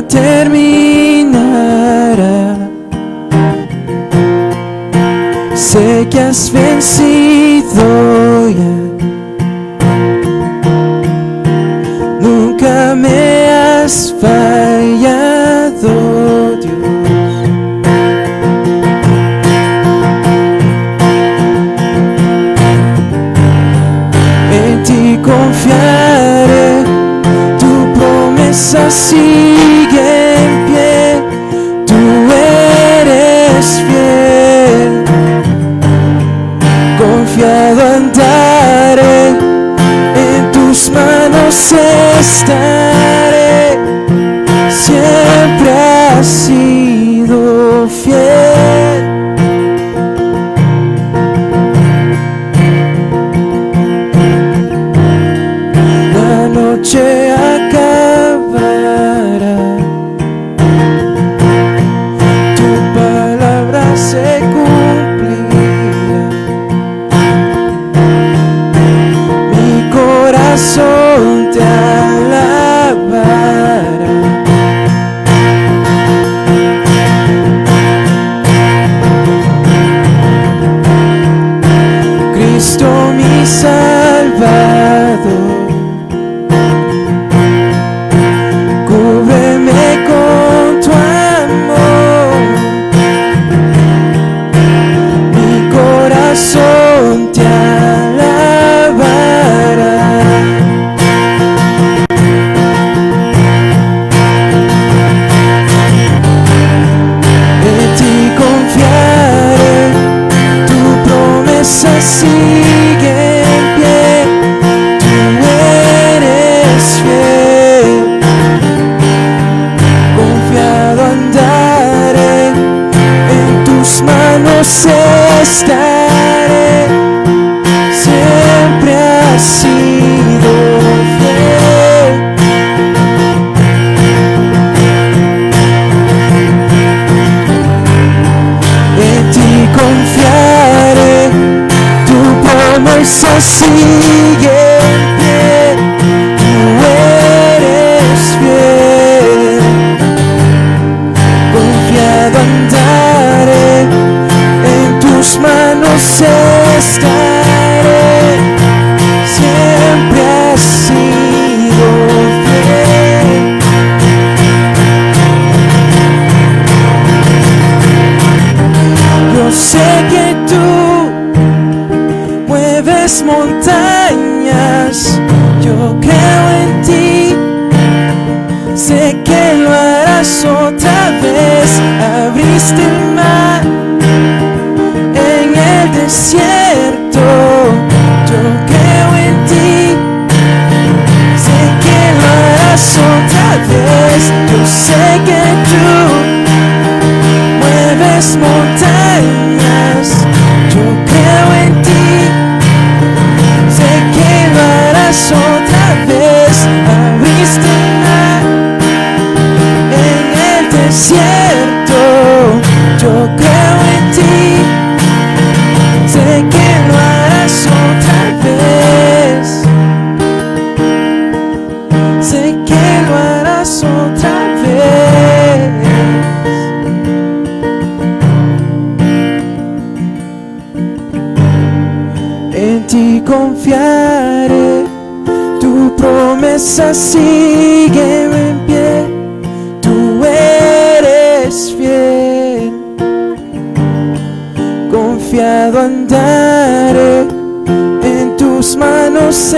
terminará. Sé que has vencido ya. Nunca me has fallado, Dios. En ti confiaré, tu promesa sigue en pie, tú eres fiel. Confiado andaré, en tus manos estaré, siempre has sido fiel. La noche acabará, tu palabra se cumplirá. Mi corazón te alabará. Cristo mi Salvador, cúbreme con tu amor. Mi corazón te alabará. En ti confiaré, tu promesa sigue en pie, tú eres fiel. Confiado andaré, en tus manos estaré, siempre has sido fiel. En ti confiaré, tu promesa sigue en pie, tú eres fiel. Confiado andaré, en tus manos estaré, siempre has sido fiel. Yo sé que tú mueves montañas, yo creo en ti, sé que lo harás otra vez. Abriste el mar en el desierto, yo creo en ti, sé que lo harás otra vez. Yo sé que tú mueves montañas, yo creo en ti, sé que lo harás otra vez. Abriste el mar en el desierto, yo creo en ti, sé que lo harás otra vez, sé que lo harás otra vez. En ti confiaré, tu promesa sigue en pie, tú eres fiel. Confiado andaré, en tus manos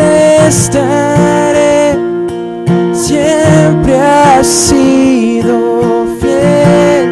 estaré, siempre has sido fiel.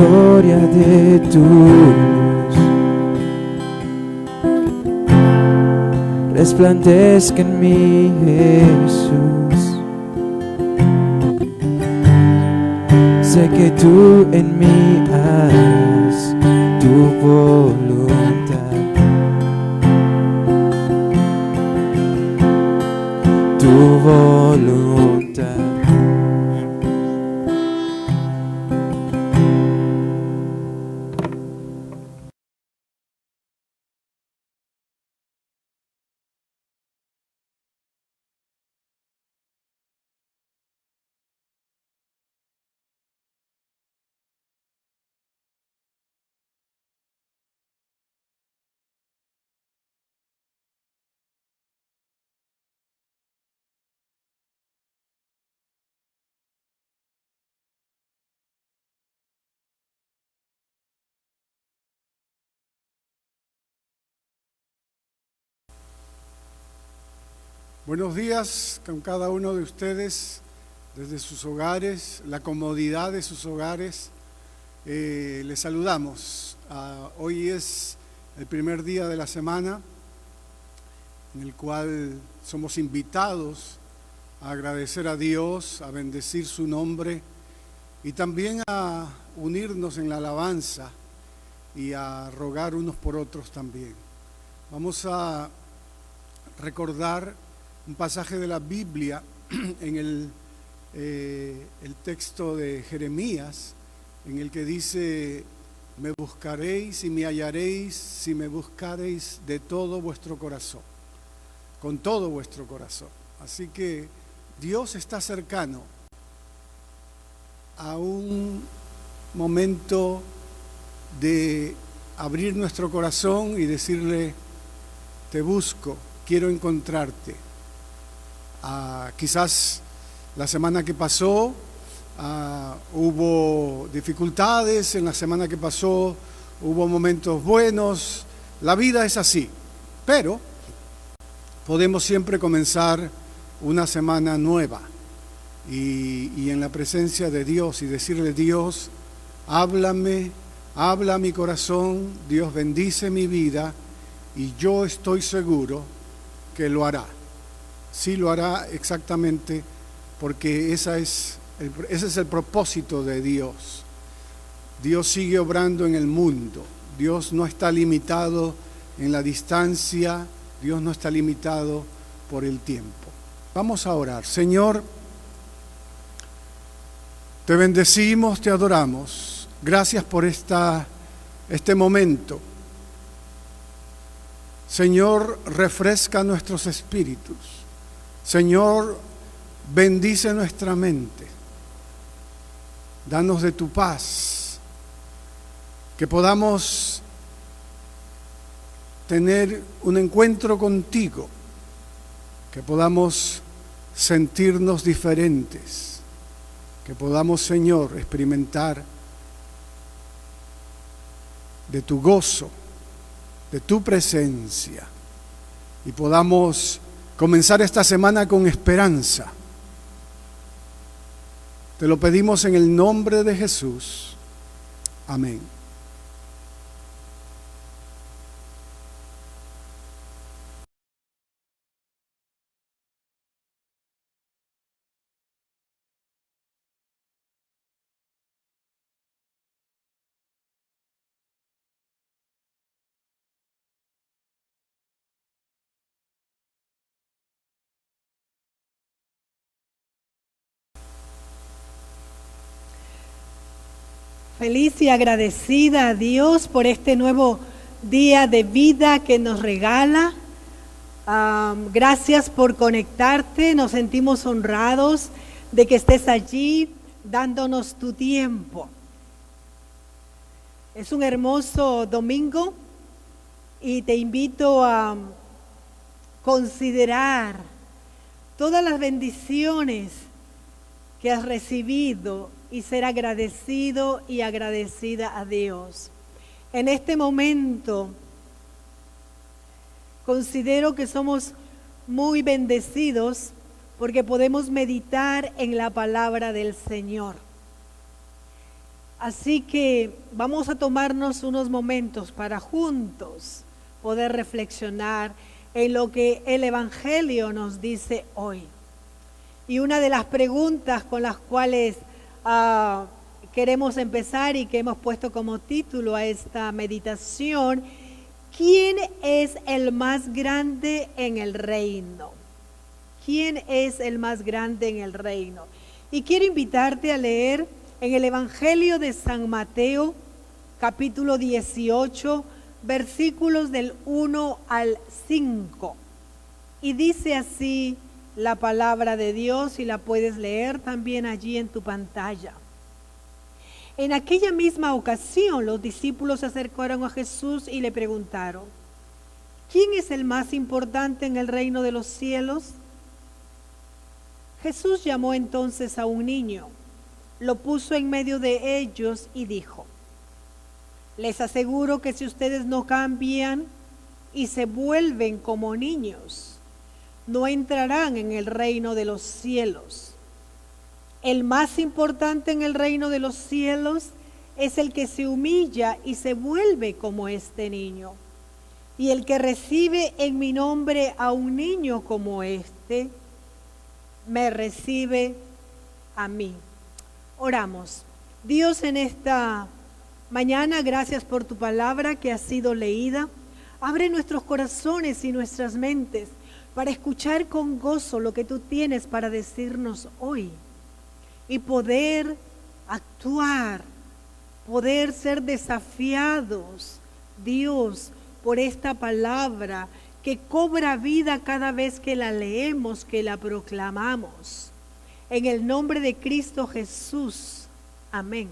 gloria de tu luz resplandezca en mí, Jesús. Sé que tú en mí harás tu voluntad, tu voluntad. Buenos días con cada uno de ustedes desde sus hogares, la comodidad de sus hogares. Les saludamos. Hoy es el primer día de la semana en el cual somos invitados a agradecer a Dios, a bendecir su nombre y también a unirnos en la alabanza y a rogar unos por otros también. Vamos a recordar un pasaje de la Biblia en el texto de Jeremías, en el que dice: me buscaréis y me hallaréis si me buscaréis de todo vuestro corazón, con todo vuestro corazón. Así que Dios está cercano a un momento de abrir nuestro corazón y decirle: te busco, quiero encontrarte. Quizás la semana que pasó hubo dificultades, en la semana que pasó hubo momentos buenos, la vida es así, pero podemos siempre comenzar una semana nueva y en la presencia de Dios y decirle: Dios, háblame, habla a mi corazón, Dios bendice mi vida y yo estoy seguro que lo hará. Sí lo hará exactamente, porque ese es el propósito de Dios. Dios sigue obrando en el mundo. Dios no está limitado en la distancia. Dios no está limitado por el tiempo. Vamos a orar. Señor, te bendecimos, te adoramos. Gracias por este momento. Señor, refresca nuestros espíritus. Señor, bendice nuestra mente, danos de tu paz, que podamos tener un encuentro contigo, que podamos sentirnos diferentes, que podamos, Señor, experimentar de tu gozo, de tu presencia, y podamos comenzar esta semana con esperanza. Te lo pedimos en el nombre de Jesús. Amén. Feliz y agradecida a Dios por este nuevo día de vida que nos regala. Gracias por conectarte, nos sentimos honrados de que estés allí dándonos tu tiempo. Es un hermoso domingo y te invito a considerar todas las bendiciones que has recibido y ser agradecido y agradecida a Dios. En este momento considero que somos muy bendecidos porque podemos meditar en la palabra del Señor. Así que vamos a tomarnos unos momentos para juntos poder reflexionar en lo que el Evangelio nos dice hoy. Y una de las preguntas con las cuales queremos empezar y que hemos puesto como título a esta meditación: ¿quién es el más grande en el reino? ¿Quién es el más grande en el reino? Y quiero invitarte a leer en el Evangelio de San Mateo, capítulo 18, versículos del 1 al 5. Y dice así la palabra de Dios, y la puedes leer también allí en tu pantalla. En aquella misma ocasión, los discípulos se acercaron a Jesús y le preguntaron: ¿quién es el más importante en el reino de los cielos? Jesús llamó entonces a un niño, lo puso en medio de ellos y dijo: les aseguro que si ustedes no cambian y se vuelven como niños, no entrarán en el reino de los cielos. El más importante en el reino de los cielos es el que se humilla y se vuelve como este niño. Y el que recibe en mi nombre a un niño como este, me recibe a mí. Oramos. Dios, en esta mañana, gracias por tu palabra que ha sido leída. Abre nuestros corazones y nuestras mentes para escuchar con gozo lo que tú tienes para decirnos hoy y poder actuar, poder ser desafiados, Dios, por esta palabra que cobra vida cada vez que la leemos, que la proclamamos. En el nombre de Cristo Jesús. Amén.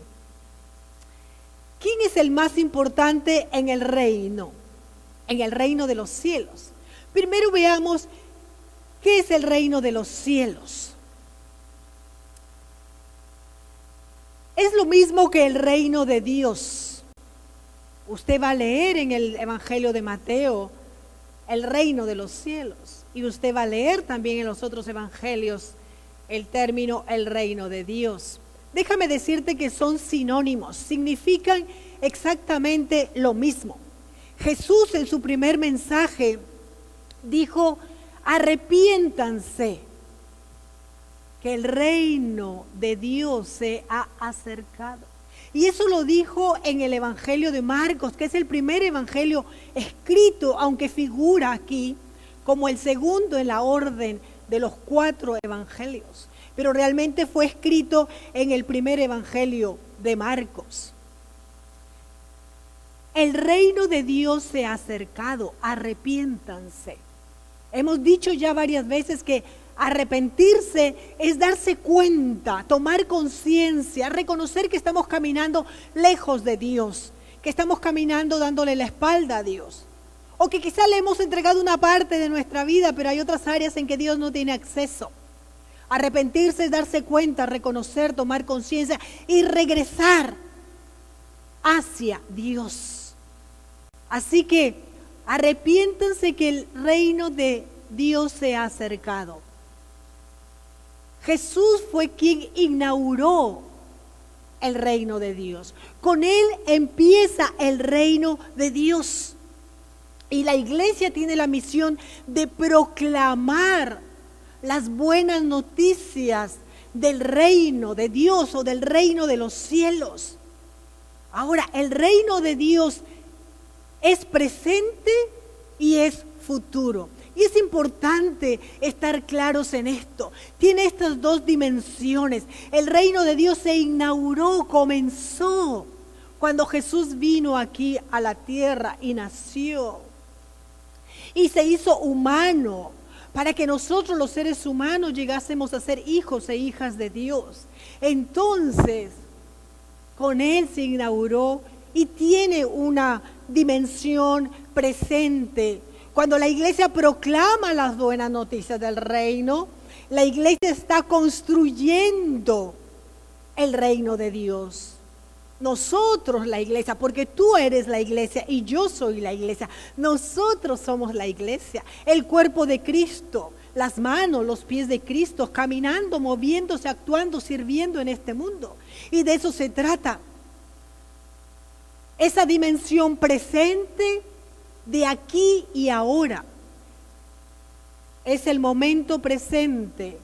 ¿Quién es el más importante en el reino? En el reino de los cielos. Primero veamos qué es el reino de los cielos. Es lo mismo que el reino de Dios. Usted va a leer en el Evangelio de Mateo el reino de los cielos, y usted va a leer también en los otros evangelios el término el reino de Dios. Déjame decirte que son sinónimos, significan exactamente lo mismo. Jesús en su primer mensaje dijo: arrepiéntanse, que el reino de Dios se ha acercado. Y eso lo dijo en el Evangelio de Marcos, que es el primer evangelio escrito, aunque figura aquí como el segundo en la orden de los 4 evangelios. Pero realmente fue escrito en el primer evangelio de Marcos. El reino de Dios se ha acercado, arrepiéntanse. Hemos dicho ya varias veces que arrepentirse es darse cuenta, tomar conciencia, reconocer que estamos caminando lejos de Dios, que estamos caminando dándole la espalda a Dios, o que quizá le hemos entregado una parte de nuestra vida, pero hay otras áreas en que Dios no tiene acceso. Arrepentirse es darse cuenta, reconocer, tomar conciencia y regresar hacia Dios. Así que arrepiéntanse, que el reino de Dios se ha acercado. Jesús fue quien inauguró el reino de Dios. Con Él empieza el reino de Dios. Y la iglesia tiene la misión de proclamar las buenas noticias del reino de Dios o del reino de los cielos. Ahora, el reino de Dios es presente y es futuro. Y es importante estar claros en esto. Tiene estas dos dimensiones. El reino de Dios se inauguró, comenzó cuando Jesús vino aquí a la tierra y nació. Y se hizo humano para que nosotros, los seres humanos, llegásemos a ser hijos e hijas de Dios. Entonces, con Él se inauguró y tiene una dimensión presente. Cuando la iglesia proclama las buenas noticias del reino, la iglesia está construyendo el reino de Dios. Nosotros, la iglesia, porque tú eres la iglesia y yo soy la iglesia. Nosotros somos la iglesia, el cuerpo de Cristo, las manos, los pies de Cristo, caminando, moviéndose, actuando, sirviendo en este mundo. Y de eso se trata. esa dimensión presente de aquí y ahora. Es el momento presente,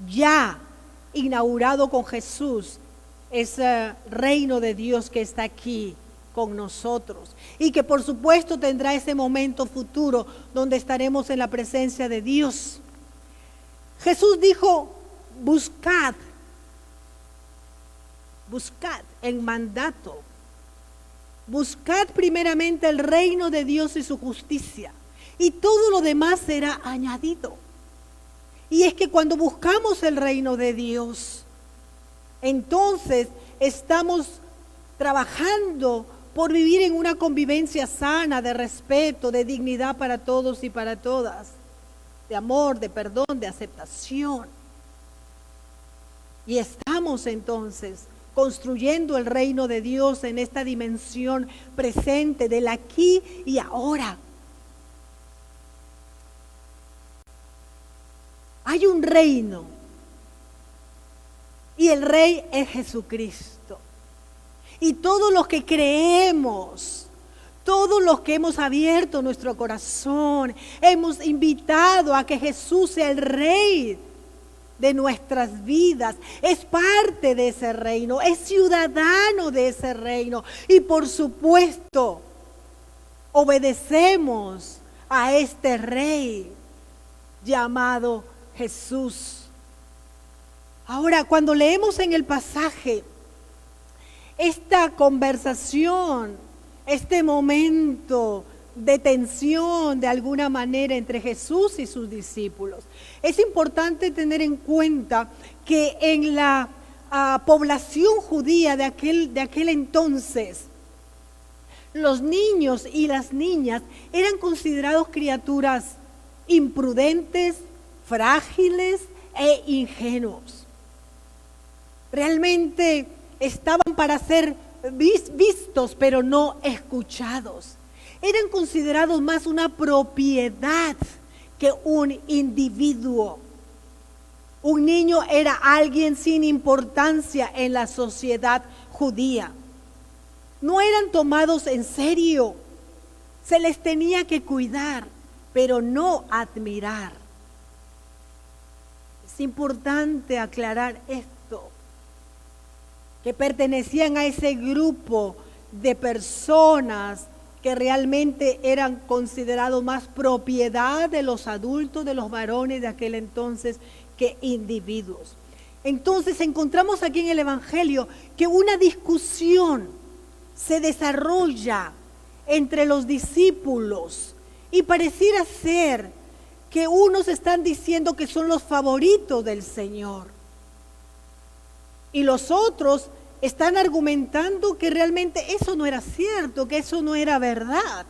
ya inaugurado con Jesús, ese reino de Dios que está aquí con nosotros y que por supuesto tendrá ese momento futuro donde estaremos en la presencia de Dios. Jesús dijo, buscad el mandato. Buscad primeramente el reino de Dios y su justicia, y todo lo demás será añadido. Y es que cuando buscamos el reino de Dios, entonces estamos trabajando por vivir en una convivencia sana, de respeto, de dignidad para todos y para todas, de amor, de perdón, de aceptación. Y estamos entonces construyendo el reino de Dios en esta dimensión presente del aquí y ahora. Hay un reino y el rey es Jesucristo. Y todos los que creemos, todos los que hemos abierto nuestro corazón, hemos invitado a que Jesús sea el rey de nuestras vidas, es parte de ese reino, es ciudadano de ese reino y por supuesto obedecemos a este rey llamado Jesús. Ahora, cuando leemos en el pasaje esta conversación, este momento de tensión de alguna manera entre Jesús y sus discípulos, es importante tener en cuenta que en la población judía de aquel entonces, los niños y las niñas eran considerados criaturas imprudentes, frágiles e ingenuos. Realmente estaban para ser vistos, pero no escuchados. Eran considerados más una propiedad que un individuo. Un niño era alguien sin importancia en la sociedad judía. No eran tomados en serio. Se les tenía que cuidar, pero no admirar. Es importante aclarar esto, que pertenecían a ese grupo de personas que realmente eran considerados más propiedad de los adultos, de los varones de aquel entonces, que individuos. Entonces encontramos aquí en el Evangelio que una discusión se desarrolla entre los discípulos y pareciera ser que unos están diciendo que son los favoritos del Señor y los otros están argumentando que realmente eso no era cierto, que eso no era verdad.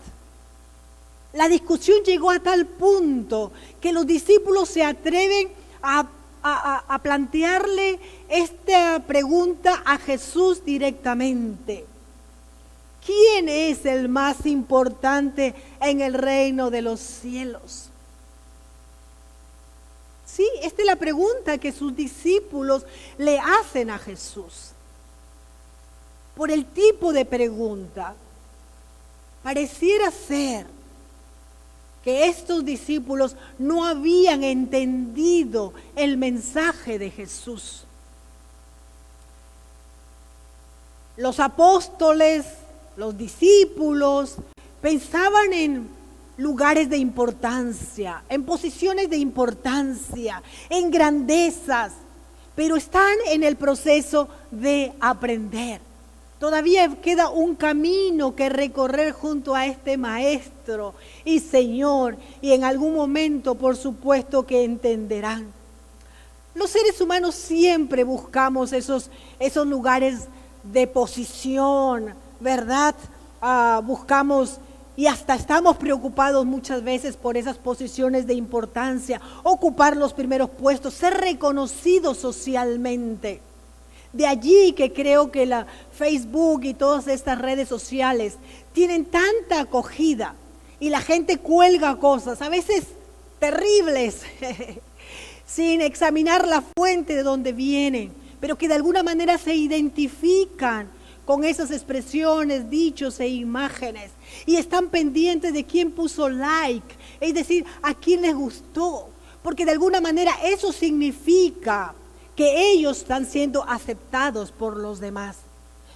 La discusión llegó a tal punto que los discípulos se atreven a plantearle esta pregunta a Jesús directamente. ¿Quién es el más importante en el reino de los cielos? Sí, esta es la pregunta que sus discípulos le hacen a Jesús. Por el tipo de pregunta, pareciera ser que estos discípulos no habían entendido el mensaje de Jesús. Los apóstoles, los discípulos, pensaban en lugares de importancia, en posiciones de importancia, en grandezas, pero están en el proceso de aprender. Todavía queda un camino que recorrer junto a este Maestro y Señor, y en algún momento, por supuesto, que entenderán. Los seres humanos siempre buscamos esos lugares de posición, ¿verdad? Buscamos y hasta estamos preocupados muchas veces por esas posiciones de importancia, ocupar los primeros puestos, ser reconocidos socialmente. De allí que creo que la Facebook y todas estas redes sociales tienen tanta acogida y la gente cuelga cosas, a veces terribles, sin examinar la fuente de donde vienen, pero que de alguna manera se identifican con esas expresiones, dichos e imágenes. Y están pendientes de quién puso like, es decir, a quién les gustó. Porque de alguna manera eso significa que ellos están siendo aceptados por los demás.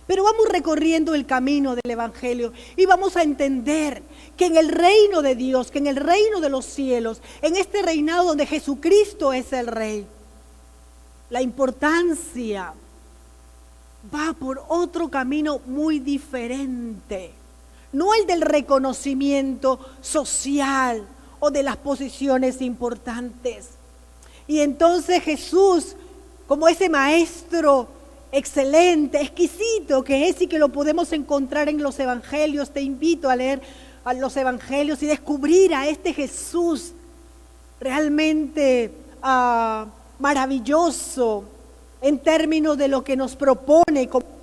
Pero vamos recorriendo el camino del Evangelio y vamos a entender que en el reino de Dios, que en el reino de los cielos, en este reinado donde Jesucristo es el Rey, la importancia va por otro camino muy diferente. No el del reconocimiento social o de las posiciones importantes. Y entonces Jesús, como ese maestro excelente, exquisito que es y que lo podemos encontrar en los evangelios, te invito a leer a los evangelios y descubrir a este Jesús realmente maravilloso en términos de lo que nos propone como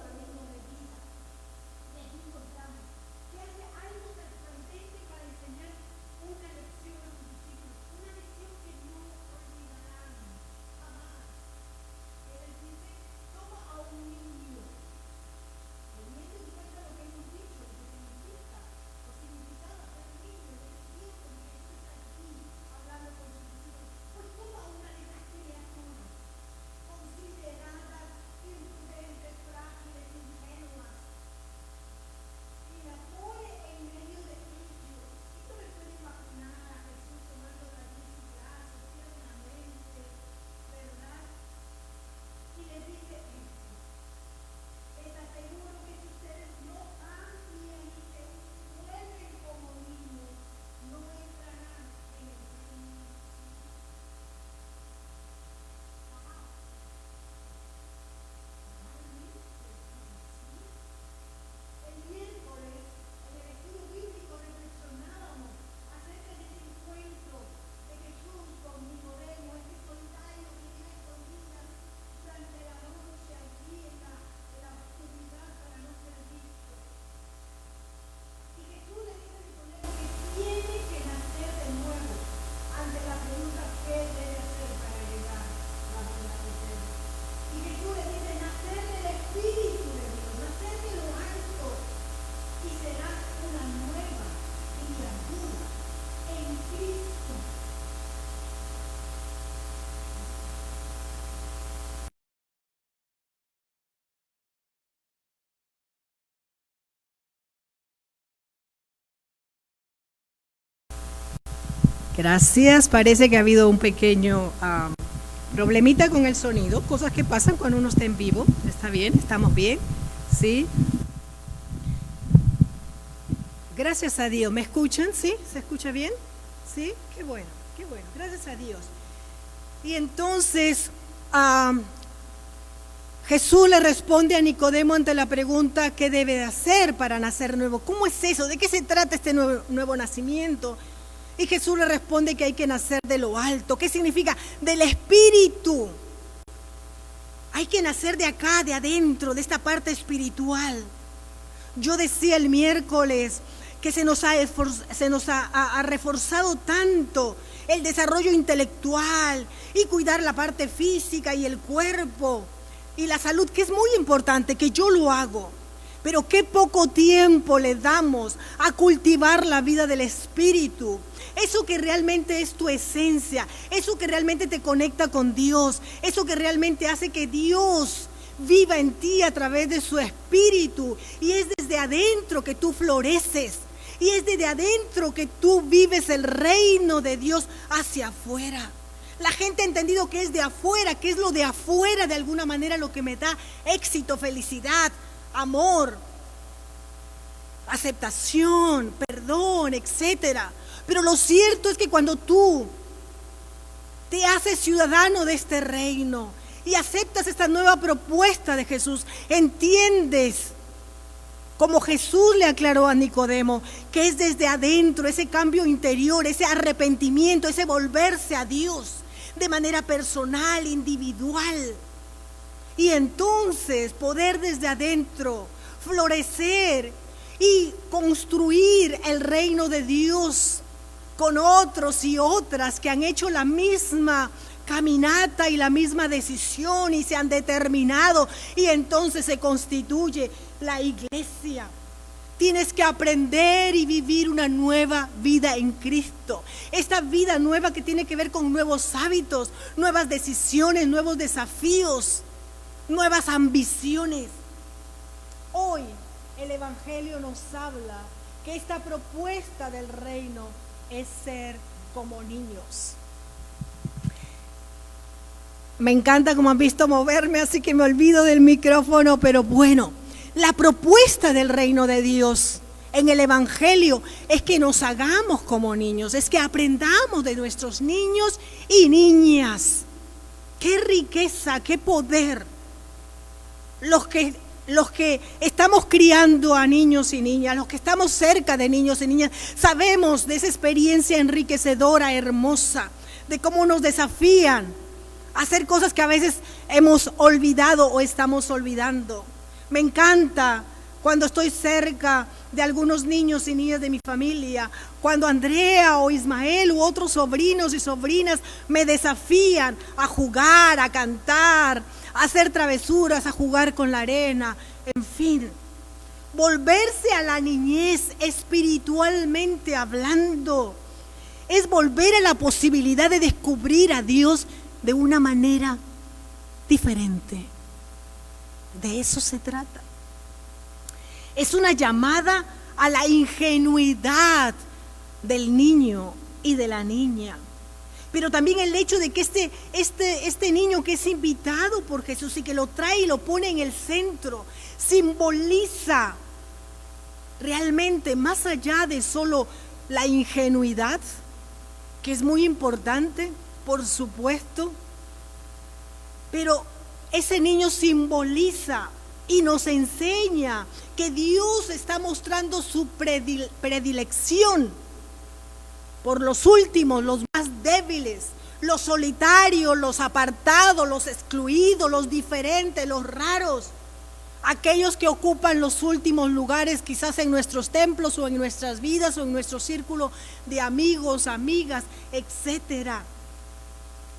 Gracias, parece que ha habido un pequeño problemita con el sonido, cosas que pasan cuando uno está en vivo. ¿Está bien? ¿Estamos bien? ¿Sí? Gracias a Dios. ¿Me escuchan? ¿Sí? ¿Se escucha bien? ¿Sí? Qué bueno, gracias a Dios. Y entonces Jesús le responde a Nicodemo ante la pregunta ¿qué debe de hacer para nacer nuevo? ¿Cómo es eso? ¿De qué se trata este nuevo nacimiento? Y Jesús le responde que hay que nacer de lo alto. ¿Qué significa? Del Espíritu. Hay que nacer de acá, de adentro, de esta parte espiritual. Yo decía el miércoles que se nos ha reforzado tanto el desarrollo intelectual y cuidar la parte física y el cuerpo y la salud, que es muy importante, que yo lo hago. Pero qué poco tiempo le damos a cultivar la vida del Espíritu. Eso que realmente es tu esencia, eso que realmente te conecta con Dios, eso que realmente hace que Dios viva en ti a través de su Espíritu. Y es desde adentro que tú floreces. Y es desde adentro que tú vives el reino de Dios hacia afuera. La gente ha entendido que es de afuera, que es lo de afuera de alguna manera lo que me da éxito, felicidad, amor, aceptación, perdón, etcétera. Pero lo cierto es que cuando tú te haces ciudadano de este reino y aceptas esta nueva propuesta de Jesús, entiendes, como Jesús le aclaró a Nicodemo, que es desde adentro, ese cambio interior, ese arrepentimiento, ese volverse a Dios de manera personal, individual. Y entonces poder desde adentro florecer y construir el reino de Dios con otros y otras que han hecho la misma caminata y la misma decisión y se han determinado y entonces se constituye la iglesia. Tienes que aprender y vivir una nueva vida en Cristo. Esta vida nueva que tiene que ver con nuevos hábitos, nuevas decisiones, nuevos desafíos, nuevas ambiciones. Hoy el Evangelio nos habla que esta propuesta del reino es ser como niños. Me encanta como han visto moverme, así que me olvido del micrófono, pero bueno, la propuesta del reino de Dios en el Evangelio es que nos hagamos como niños, es que aprendamos de nuestros niños y niñas. Qué riqueza, qué poder. Los que estamos criando a niños y niñas, los que estamos cerca de niños y niñas, sabemos de esa experiencia enriquecedora, hermosa, de cómo nos desafían a hacer cosas que a veces hemos olvidado o estamos olvidando. Me encanta cuando estoy cerca de algunos niños y niñas de mi familia, cuando Andrea o Ismael u otros sobrinos y sobrinas me desafían a jugar, a cantar, a hacer travesuras, a jugar con la arena, en fin. Volverse a la niñez espiritualmente hablando es volver a la posibilidad de descubrir a Dios de una manera diferente. De eso se trata. Es una llamada a la ingenuidad del niño y de la niña. Pero también el hecho de que este niño que es invitado por Jesús y que lo trae y lo pone en el centro, simboliza realmente más allá de solo la ingenuidad, que es muy importante, por supuesto, pero ese niño simboliza y nos enseña que Dios está mostrando su predilección por los últimos, los más débiles, los solitarios, los apartados, los excluidos, los diferentes, los raros, aquellos que ocupan los últimos lugares quizás en nuestros templos o en nuestras vidas o en nuestro círculo de amigos, amigas, etcétera.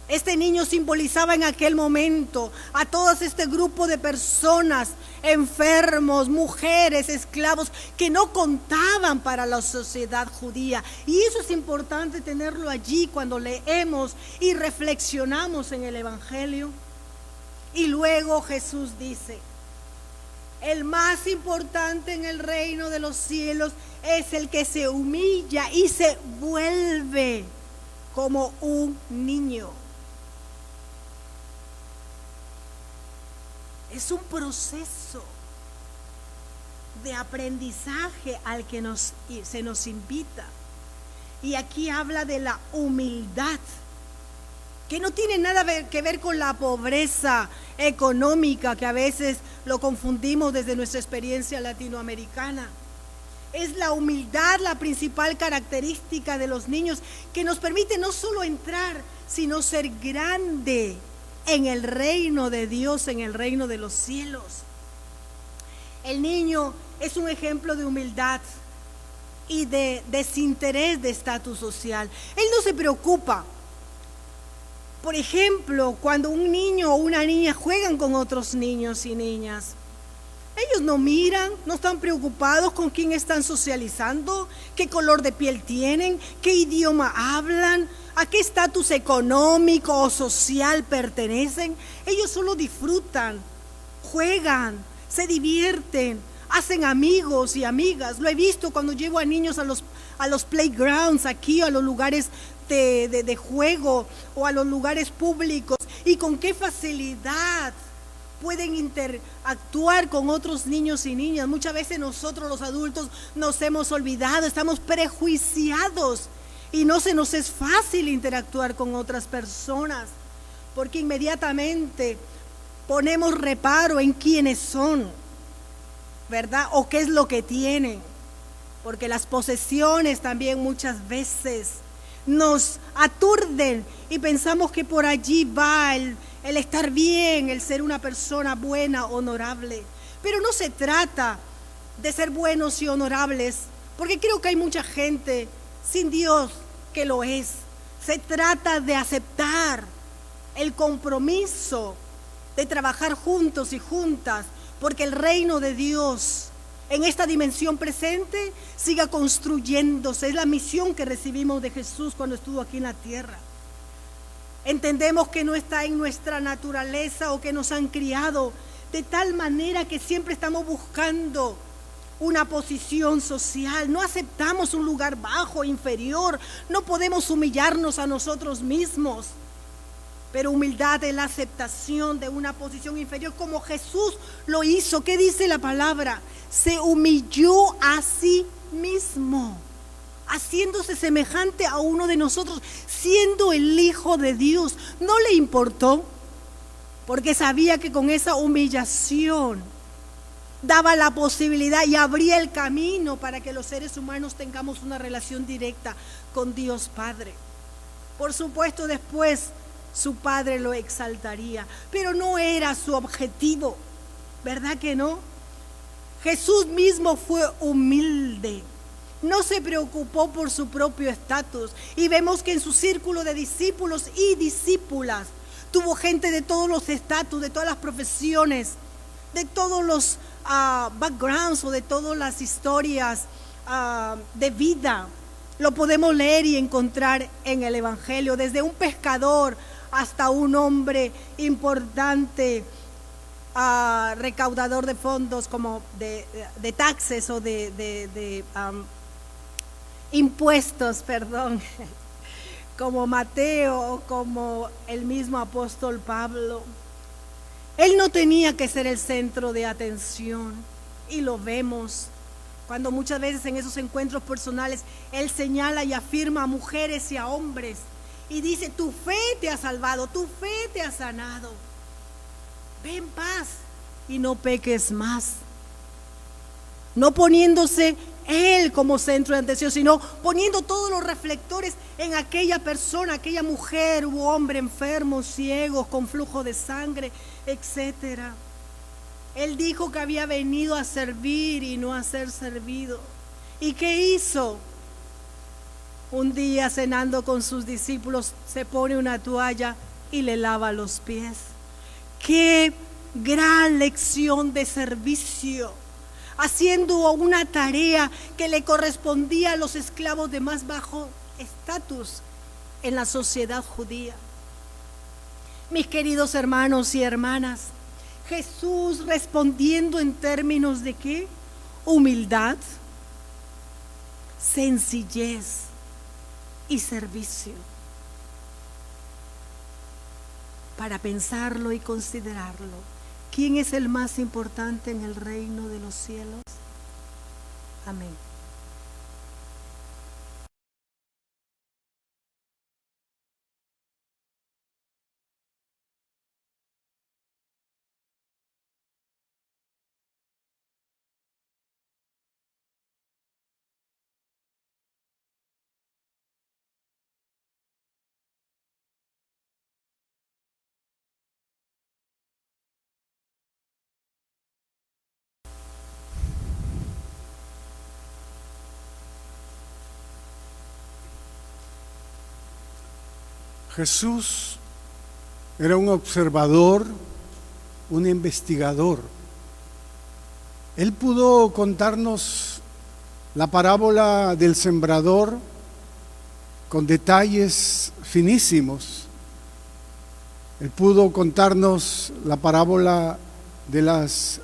Este niño simbolizaba en aquel momento a todo este grupo de personas, enfermos, mujeres, esclavos, que no contaban para la sociedad judía. Y eso es importante tenerlo allí cuando leemos y reflexionamos en el Evangelio. Y luego Jesús dice: el más importante en el reino de los cielos es el que se humilla y se vuelve como un niño. Es un proceso de aprendizaje al que se nos invita. Y aquí habla de la humildad, que no tiene nada que ver con la pobreza económica, que a veces lo confundimos desde nuestra experiencia latinoamericana. Es la humildad la principal característica de los niños, que nos permite no solo entrar, sino ser grande en el reino de Dios, en el reino de los cielos. El niño es un ejemplo de humildad y de desinterés de estatus social. Él no se preocupa. Por ejemplo, cuando un niño o una niña juegan con otros niños y niñas, ellos no miran, no están preocupados con quién están socializando, qué color de piel tienen, qué idioma hablan, a qué estatus económico o social pertenecen. Ellos solo disfrutan, juegan, se divierten, hacen amigos y amigas. Lo he visto cuando llevo a niños a los playgrounds aquí, a los lugares de juego o a los lugares públicos, y con qué facilidad pueden interactuar con otros niños y niñas. Muchas veces nosotros los adultos nos hemos olvidado, estamos prejuiciados y no se nos es fácil interactuar con otras personas, porque inmediatamente ponemos reparo en quiénes son, ¿verdad? O qué es lo que tienen, porque las posesiones también muchas veces nos aturden y pensamos que por allí va el estar bien, el ser una persona buena, honorable. Pero no se trata de ser buenos y honorables, porque creo que hay mucha gente sin Dios que lo es. Se trata de aceptar el compromiso de trabajar juntos y juntas, porque el reino de Dios en esta dimensión presente siga construyéndose. Es la misión que recibimos de Jesús cuando estuvo aquí en la tierra. Entendemos que no está en nuestra naturaleza o que nos han criado de tal manera que siempre estamos buscando una posición social. No aceptamos un lugar bajo, inferior. No podemos humillarnos a nosotros mismos. Pero humildad es la aceptación de una posición inferior como Jesús lo hizo. ¿Qué dice la palabra? Se humilló a sí mismo, haciéndose semejante a uno de nosotros, siendo el Hijo de Dios. No le importó, porque sabía que con esa humillación daba la posibilidad y abría el camino para que los seres humanos tengamos una relación directa con Dios Padre. Por supuesto, después su Padre lo exaltaría, pero no era su objetivo, ¿verdad que no? Jesús mismo fue humilde. No se preocupó por su propio estatus. Y vemos que en su círculo de discípulos y discípulas tuvo gente de todos los estatus, de todas las profesiones, de todos los backgrounds o de todas las historias de vida. Lo podemos leer y encontrar en el Evangelio, desde un pescador hasta un hombre importante, recaudador de fondos, como de taxes o de impuestos, perdón, como Mateo o como el mismo apóstol Pablo. Él no tenía que ser el centro de atención, y lo vemos cuando muchas veces en esos encuentros personales Él señala y afirma a mujeres y a hombres y dice: tu fe te ha salvado, tu fe te ha sanado, ve en paz y no peques más. No poniéndose Él como centro de atención, sino poniendo todos los reflectores en aquella persona, aquella mujer u hombre enfermos, ciegos, con flujo de sangre, etcétera. Él dijo que había venido a servir y no a ser servido. ¿Y qué hizo? Un día, cenando con sus discípulos, se pone una toalla y le lava los pies. ¡Qué gran lección de servicio! Haciendo una tarea que le correspondía a los esclavos de más bajo estatus en la sociedad judía. Mis queridos hermanos y hermanas, Jesús respondiendo en términos de ¿qué? Humildad, sencillez y servicio. Para pensarlo y considerarlo, ¿quién es el más importante en el reino de los cielos? Amén. Jesús era un observador, un investigador. Él pudo contarnos la parábola del sembrador con detalles finísimos. Él pudo contarnos la parábola de las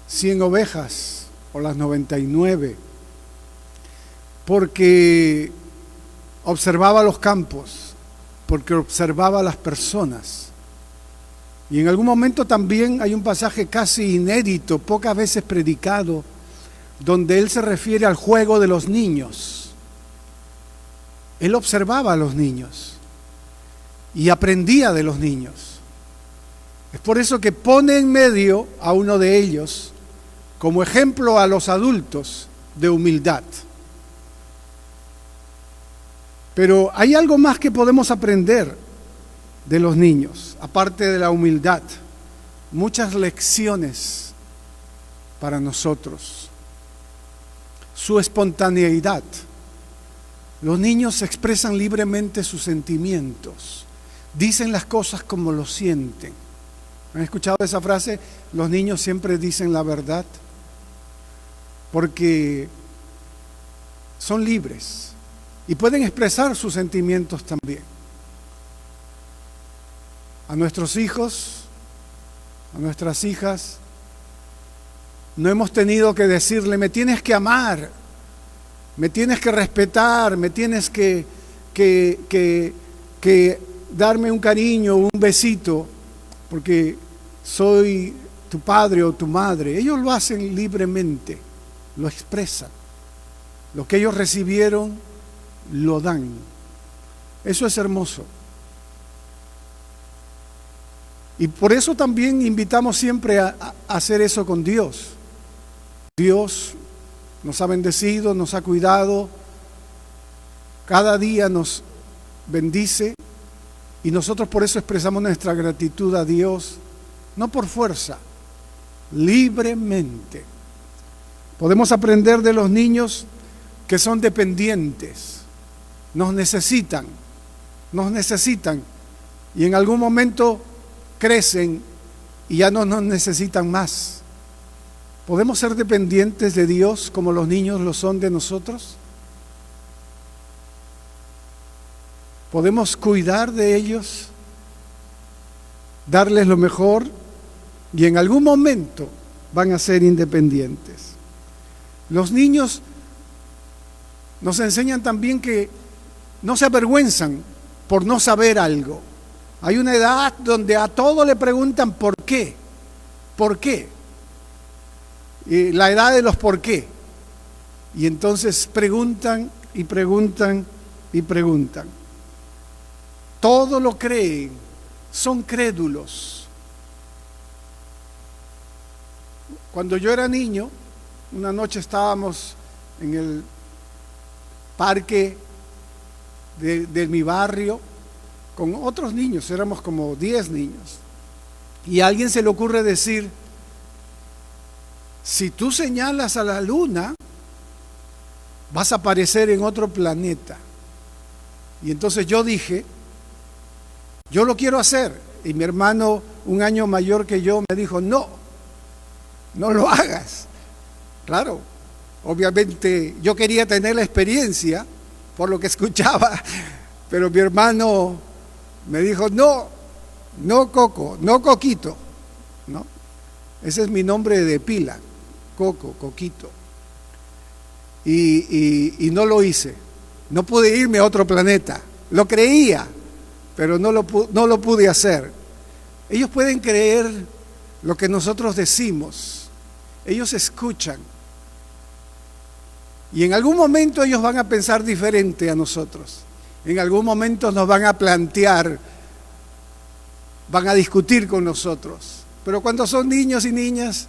100 ovejas o las 99, porque observaba los campos, porque observaba a las personas. Y en algún momento también hay un pasaje casi inédito, pocas veces predicado, donde él se refiere al juego de los niños. Él observaba a los niños y aprendía de los niños. Es por eso que pone en medio a uno de ellos como ejemplo a los adultos de humildad. Pero hay algo más que podemos aprender de los niños, aparte de la humildad. Muchas lecciones para nosotros. Su espontaneidad. Los niños expresan libremente sus sentimientos. dicen las cosas como lo sienten. ¿Han escuchado esa frase? Los niños siempre dicen la verdad porque son libres y pueden expresar sus sentimientos también. A nuestros hijos, a nuestras hijas, no hemos tenido que decirle: me tienes que amar, me tienes que respetar, me tienes que darme un cariño, un besito, porque soy tu padre o tu madre. Ellos lo hacen libremente, lo expresan. Lo que ellos recibieron, lo dan. Eso es hermoso. Y por eso también invitamos siempre a hacer eso con Dios. Dios nos ha bendecido, nos ha cuidado, cada día nos bendice y nosotros por eso expresamos nuestra gratitud a Dios, no por fuerza, libremente. Podemos aprender de los niños que son dependientes, nos necesitan y en algún momento crecen y ya no nos necesitan más. ¿Podemos ser dependientes de Dios como los niños lo son de nosotros? ¿Podemos cuidar de ellos, darles lo mejor y en algún momento van a ser independientes? Los niños nos enseñan también que no se avergüenzan por no saber algo. Hay una edad donde a todo le preguntan ¿por qué? ¿Por qué? La edad de los por qué. Y entonces preguntan y preguntan y preguntan. Todo lo creen, son crédulos. Cuando yo era niño, una noche estábamos en el parque de mi barrio con otros niños, éramos como 10 niños. Y a alguien se le ocurre decir: si tú señalas a la luna, vas a aparecer en otro planeta. Y entonces yo dije: yo lo quiero hacer. Y mi hermano, un año mayor que yo, me dijo: no lo hagas. Claro, obviamente yo quería tener la experiencia por lo que escuchaba, pero mi hermano me dijo: no Coco, no Coquito, ¿no? Ese es mi nombre de pila, Coco, Coquito. Y no lo hice. No pude irme a otro planeta. Lo creía, pero no lo pude hacer. Ellos pueden creer lo que nosotros decimos. Ellos escuchan. Y en algún momento ellos van a pensar diferente a nosotros. En algún momento nos van a plantear, van a discutir con nosotros. Pero cuando son niños y niñas,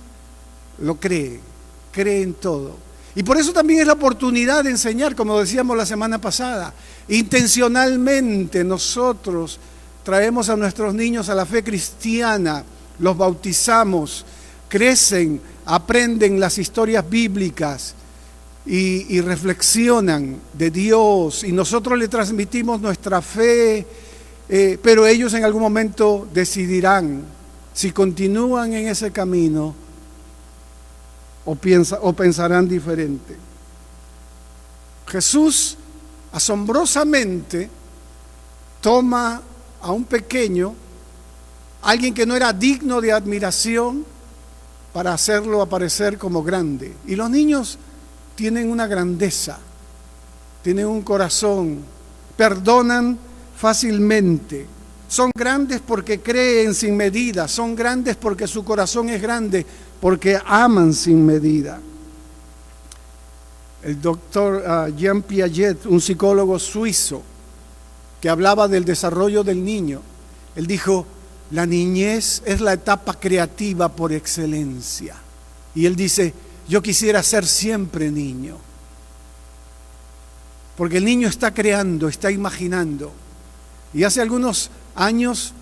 lo creen todo. Y por eso también es la oportunidad de enseñar, como decíamos la semana pasada. Intencionalmente nosotros traemos a nuestros niños a la fe cristiana, los bautizamos, crecen, aprenden las historias bíblicas y reflexionan de Dios. Y nosotros le transmitimos nuestra fe, pero ellos en algún momento decidirán si continúan en ese camino o pensarán diferente. Jesús asombrosamente toma a un pequeño, alguien que no era digno de admiración, para hacerlo aparecer como grande. Y los niños tienen una grandeza, tienen un corazón, perdonan fácilmente, son grandes porque creen sin medida, son grandes porque su corazón es grande, porque aman sin medida. El doctor Jean Piaget, un psicólogo suizo, que hablaba del desarrollo del niño, él dijo: la niñez es la etapa creativa por excelencia. Y él dice: yo quisiera ser siempre niño, porque el niño está creando, está imaginando. Y hace algunos años,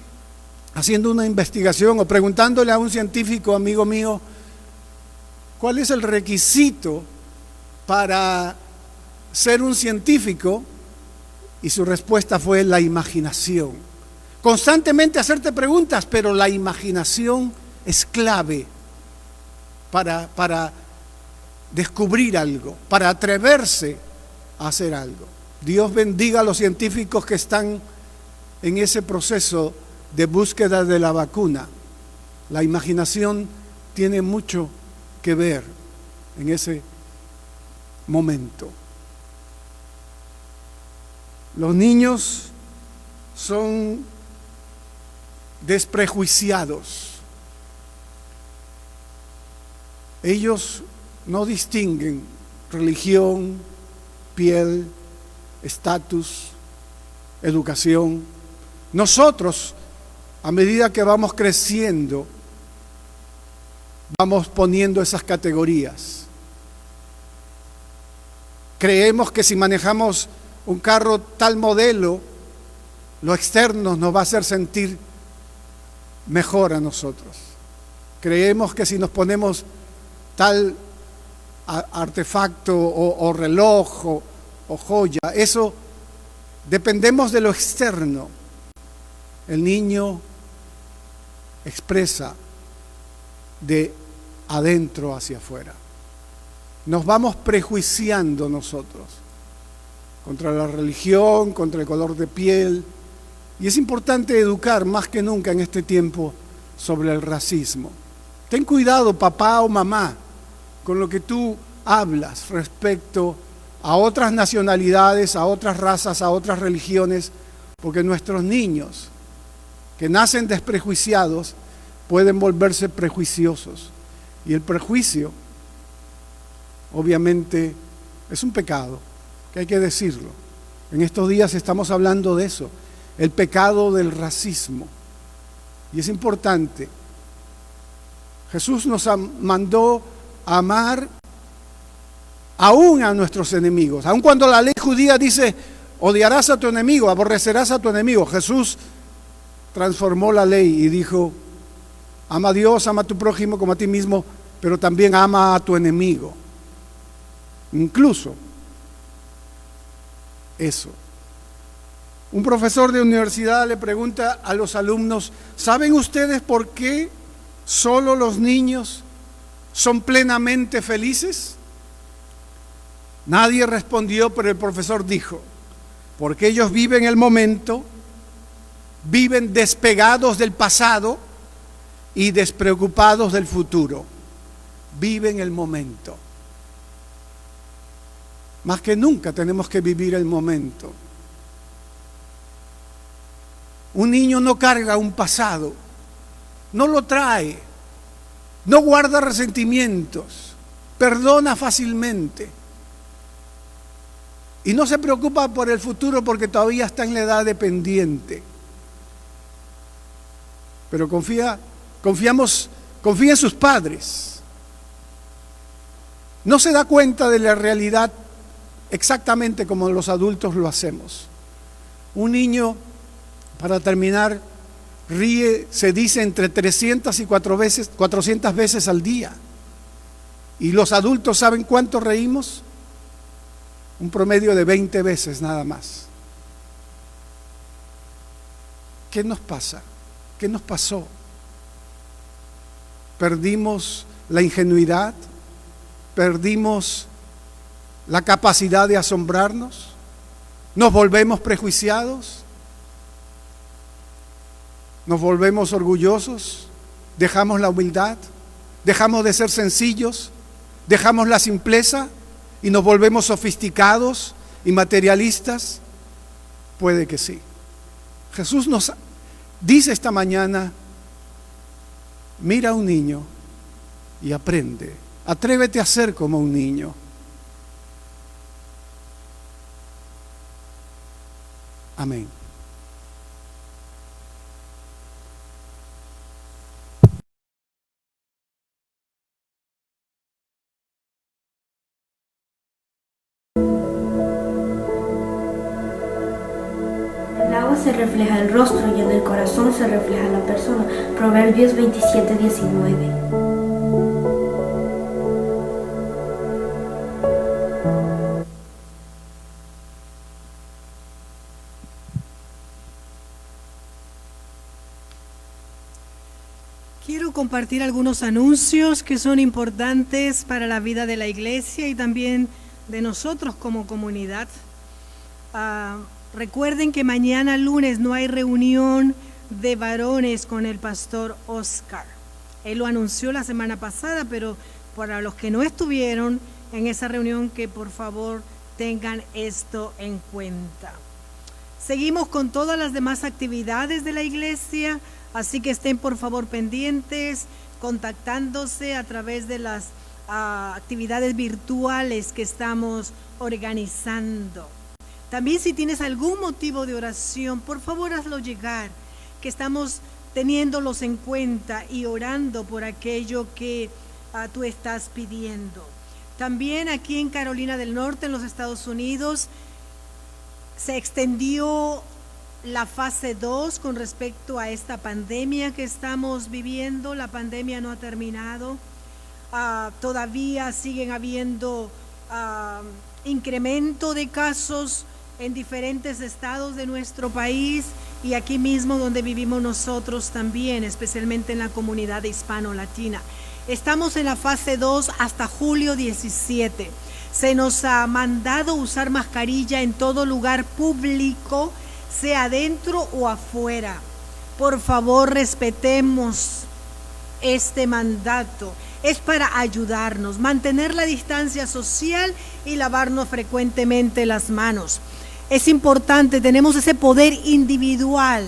haciendo una investigación o preguntándole a un científico amigo mío cuál es el requisito para ser un científico, y su respuesta fue la imaginación. constantemente hacerte preguntas, pero la imaginación es clave para descubrir algo, para atreverse a hacer algo. Dios bendiga a los científicos que están en ese proceso de búsqueda de la vacuna. La imaginación tiene mucho que ver en ese momento. Los niños son desprejuiciados. Ellos no distinguen religión, piel, estatus, educación. Nosotros, a medida que vamos creciendo, vamos poniendo esas categorías. Creemos que si manejamos un carro tal modelo, lo externo nos va a hacer sentir mejor a nosotros. Creemos que si nos ponemos tal artefacto o reloj o joya, eso dependemos de lo externo. El niño expresa de adentro hacia afuera. Nos vamos prejuiciando nosotros contra la religión, contra el color de piel, y es importante educar más que nunca en este tiempo sobre el racismo. Ten cuidado, papá o mamá, con lo que tú hablas respecto a otras nacionalidades, a otras razas, a otras religiones, porque nuestros niños que nacen desprejuiciados pueden volverse prejuiciosos. Y el prejuicio, obviamente, es un pecado, que hay que decirlo. En estos días estamos hablando de eso, el pecado del racismo. Y es importante. Jesús nos mandó a amar aún a nuestros enemigos. Aun cuando la ley judía dice, odiarás a tu enemigo, aborrecerás a tu enemigo. Jesús transformó la ley y dijo, ama a Dios, ama a tu prójimo como a ti mismo, pero también ama a tu enemigo. Incluso eso. Un profesor de universidad le pregunta a los alumnos, ¿saben ustedes por qué solo los niños son plenamente felices? Nadie respondió, pero el profesor dijo, porque ellos viven el momento, viven despegados del pasado y despreocupados del futuro. Viven el momento. Más que nunca tenemos que vivir el momento. Un niño no carga un pasado, no lo trae, no guarda resentimientos, perdona fácilmente y no se preocupa por el futuro porque todavía está en la edad de pendiente. Pero confía en sus padres. No se da cuenta de la realidad exactamente como los adultos lo hacemos. Un niño, para terminar, ríe, se dice, entre 300 y 400 veces al día. ¿Y los adultos saben cuánto reímos? Un promedio de 20 veces nada más. ¿Qué nos pasa? ¿Qué nos pasó? ¿Perdimos la ingenuidad? ¿Perdimos la capacidad de asombrarnos? ¿Nos volvemos prejuiciados? ¿Nos volvemos orgullosos? ¿Dejamos la humildad? ¿Dejamos de ser sencillos? ¿Dejamos la simpleza y nos volvemos sofisticados y materialistas? Puede que sí. Jesús nos dice esta mañana, mira a un niño y aprende. Atrévete a ser como un niño. Amén. En el agua se refleja el rostro y en el corazón se refleja la persona. Proverbios 27:19. Quiero compartir algunos anuncios que son importantes para la vida de la iglesia y también de nosotros como comunidad. Recuerden que mañana lunes no hay reunión de varones con el pastor Oscar. Él lo anunció la semana pasada, pero para los que no estuvieron en esa reunión, que por favor tengan esto en cuenta. Seguimos con todas las demás actividades de la iglesia, así que estén por favor pendientes, contactándose a través de las actividades virtuales que estamos organizando. También si tienes algún motivo de oración, por favor hazlo llegar, que estamos teniéndolos en cuenta y orando por aquello que tú estás pidiendo. También aquí en Carolina del Norte, en los Estados Unidos, se extendió la fase 2 con respecto a esta pandemia que estamos viviendo. La pandemia no ha terminado. Todavía siguen habiendo incremento de casos en diferentes estados de nuestro país y aquí mismo donde vivimos nosotros también, especialmente en la comunidad hispano-latina. Estamos en la fase 2 hasta julio 17. Se nos ha mandado usar mascarilla en todo lugar público, sea adentro o afuera. Por favor, respetemos este mandato. Es para ayudarnos, mantener la distancia social y lavarnos frecuentemente las manos. Es importante, tenemos ese poder individual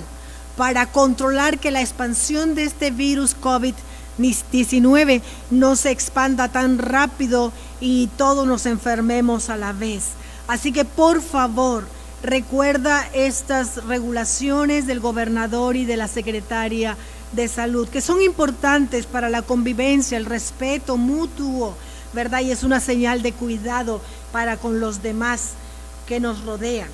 para controlar que la expansión de este virus COVID-19 no se expanda tan rápido y todos nos enfermemos a la vez. Así que por favor, recuerda estas regulaciones del gobernador y de la secretaria de salud, que son importantes para la convivencia, el respeto mutuo, ¿verdad? Y es una señal de cuidado para con los demás que nos rodean.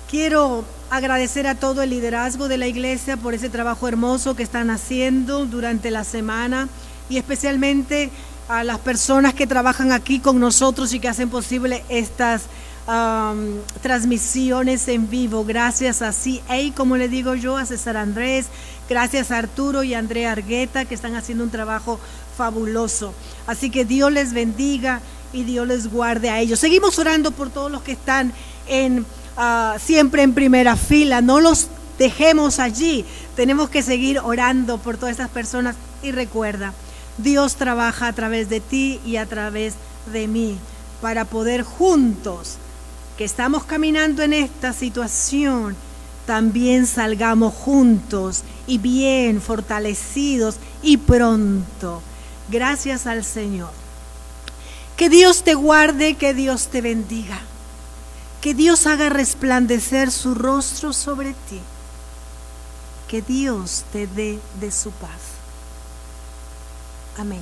Quiero agradecer a todo el liderazgo de la iglesia por ese trabajo hermoso que están haciendo durante la semana y especialmente a las personas que trabajan aquí con nosotros y que hacen posible estas transmisiones en vivo. Gracias a CA, como le digo yo, a César Andrés, gracias a Arturo y a Andrea Argueta, que están haciendo un trabajo fabuloso. Así que Dios les bendiga y Dios les guarde a ellos. Seguimos orando por todos los que están siempre en primera fila. No los dejemos allí. Tenemos que seguir orando por todas estas personas. Y recuerda, Dios trabaja a través de ti y a través de mí para poder juntos, que estamos caminando en esta situación, también salgamos juntos y bien fortalecidos y pronto. Gracias al Señor. Que Dios te guarde, que Dios te bendiga. Que Dios haga resplandecer su rostro sobre ti. Que Dios te dé de su paz. Amén.